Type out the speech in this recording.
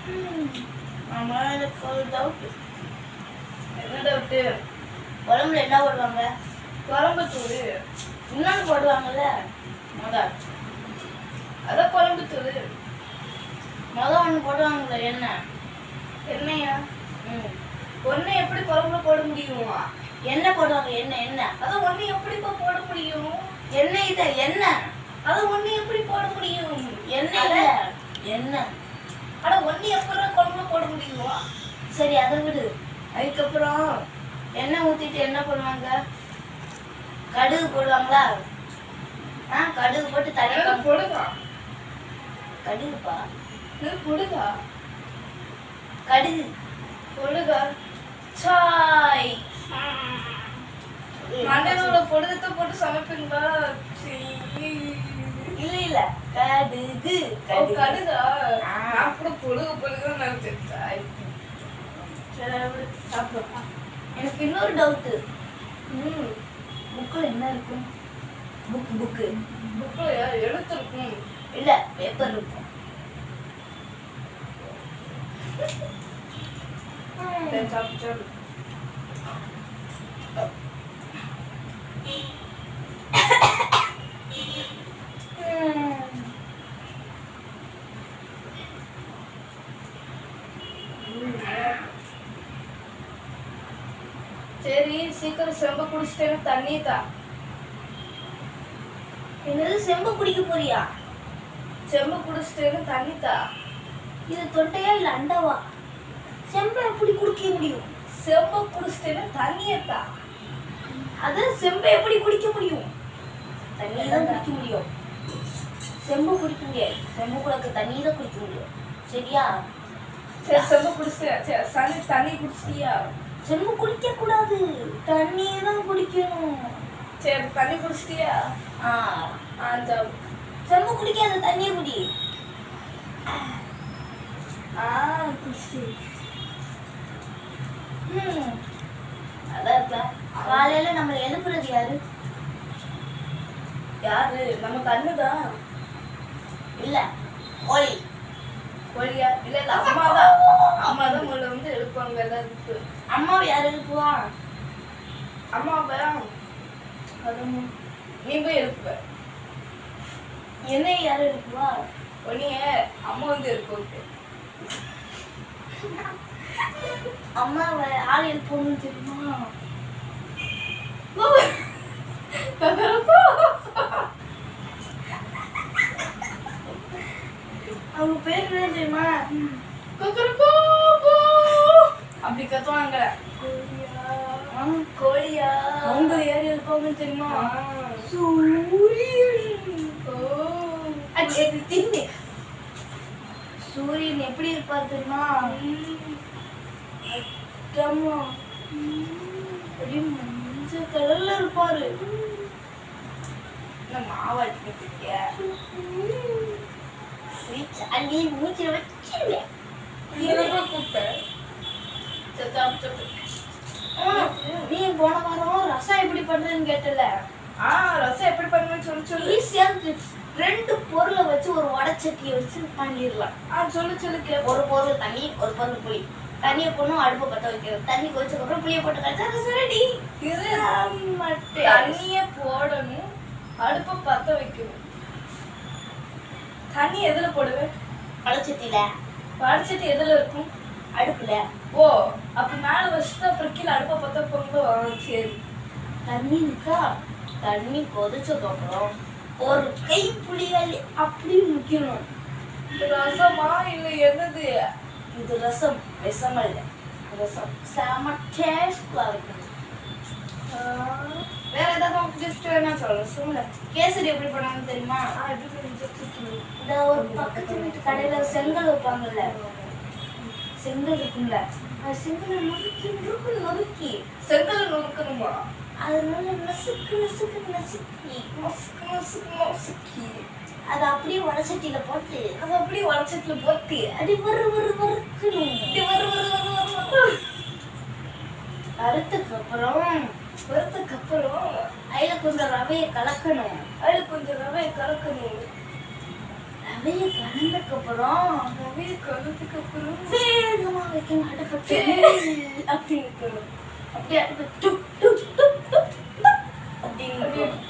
ஆமா, எனக்கு ஒரு டவுட். என்ன டவுட்டு? குழம்புல என்ன போடுவாங்க? குழம்பு தூள். இன்னொன்று போடுவாங்கல்ல அதான் குழம்பு தூள். ஒன்று போடுவாங்கல்ல எண்ணெயா? ஒன்று எப்படி குழம்புல போட முடியும்? எண்ணெய் போடுவாங்க. எண்ணெய் அதை ஒன்று எப்படிப்பா போட முடியும்? எண்ணெய் இல்லை, எண்ணெய். அதை ஒன்று எப்படி போட முடியும்? எண்ணெய். ஆனா ஒன்று எப்படி குழம்புல போட முடியும்? சரி, அதை விடு. அதுக்கப்புறம் எண்ணெய் ஊற்றிட்டு என்ன பண்ணுவாங்க? கடுகு போடுவாங்களா? கடுகு போட்டு தனியாக போடுவா. கடுகுப்பா, பொடுகா. கடுகு பொடுகா. சாய் மண்டலோட பொடுகத்தை போட்டு சமைப்பீங்களா? இல்ல கடுகு. கடுகா? நான் கூட பொடுகு நினைச்சேன். சாப்பிடுவா. எனக்கு இன்னொரு டவுட்டு. புக்கில் என்ன இருக்கும்? புக்கில் எழுத்து இருக்கும். இல்ல, பேப்பர் இருக்கும். சரி, சீக்கிரம் செம்ப குடிச்சிட்டேன்னு தண்ணி தான். என்னது, செம்ப குடிக்க போறியா? செம்ப குடிச்சிட்டேன்னு தண்ணி தான். இது தொண்டையா இல்ல அண்டாவா? செம்ப எப்படி குடிக்க முடியும்? செம்ப குடிச்சிட்டேன்னு தண்ணியத்தா. அதான் செம்ப எப்படி குடிக்க முடியும்? தண்ணி தான் குடிக்க முடியும். செம்பு குடிக்க முடியாது. செம்பு குடக்கு தண்ணி தான் குடிக்க முடியும். சரியா? சரி, செம்பு குடிச்சிட்டியா? தண்ணி குடிச்சிட்டியா? செம்பு குடிக்க கூடாது, தண்ணி தான் குடிக்கணும். சரி, தண்ணி குடிச்சிட்டியா? செம்பு குடிக்காத, தண்ணியை குடி. குடிச்சி. அதான் காலையில நம்ம எழுப்புறது யாரு? நம்ம கண்ணுதான். இல்ல, கோழி. கோழியா? இல்ல, அம்மாதான். அம்மாதான் உங்களை வந்து எழுப்புவாங்க எல்லாத்துக்கு. அம்மாவை யார் எழுப்புவா? அம்மாவை நீ போய் எழுப்புவ. என்னை யார் எழுப்புவா? உன்னைய அம்மா வந்து எழுப்புவது. அம்மாவை ஆள் எழுப்பணும்னு தெரியுமா? அவங்க பேர் என்ன தெரியுமா? அப்படி கத்துவாங்க. கோழியா? அவங்க யார் எழுப்பாங்கன்னு தெரியுமா? சூரியன் எப்படி இருப்பார் தெரியுமா? மஞ்சள் கலர்ல இருப்பாரு. மாவாட்டி மூச்சு வச்சிருவேன். நீ போன வாரம் ரசம் எப்படி பண்றதுன்னு கேட்டல? ரசம் எப்படி பண்ணுவேன்னு சொல்லி ஈஸியா 2 பொருளை வச்சு ஒரு வடச்சட்டியை வச்சு பண்ணிடலாம். சொல்லு. ஒரு பொருள் தண்ணி, ஒரு பொருள் புளி. தண்ணியை போடணும், அடுப்பை பற்ற வைக்கிறது. தண்ணி கொதிச்சதுக்கு அப்புறம் புளியை போட்டு கழிச்சா ரசம் ரெடி. தண்ணிய போடணும், அடுப்பை பற்ற வைக்கணும். தண்ணி எதுல போடுவேன்? வடச்சட்டியில. வடச்சட்டி எதுல இருக்கும்? அடுப்புல. அப்ப மேல வச்சுட்டு அப்புறம் கீழே அடுப்பை பற்ற போகும்போது. சரி, தண்ணி இருக்கா? தண்ணி கொதிச்சதுக்கு அப்புறம் ஒரு கை புளியாலி அப்படி முக்கியணும். ரசமா இல்ல என்னது? இது ரசம், விஷம் இல்ல. ரசம் செம டேஸ்டா இருக்கும். வேற ஏதாவது டிஸ்ட் வேணா சொல்லுங்க. கேசரி எப்படி பண்ணாங்கன்னு தெரியுமா? இந்த ஒரு பக்கத்து வீட்டு கடையில செங்கல் வைப்பாங்கல்ல, செங்கல் இருக்கும்ல, அது செங்கலை நொறுக்கி செங்கல் நொறுக்கணுமா? அதனால நசுக்கு அதை அப்படியே வடச்சட்டியில போட்டு அடி வறுக்கணும். வறுத்ததுக்கு அப்புறம் அதுல கொஞ்சம் ரவையை கலக்கணும். ரவையை கலந்ததுக்கு அப்புறம் வேகமா வைக்கணும் அடுப்பட்டு அப்படின்னு இருக்கணும். அப்படியே அடுப்பு டுப் டுப் டுப் டுப் டுப் அப்படின்னு இருக்கணும்.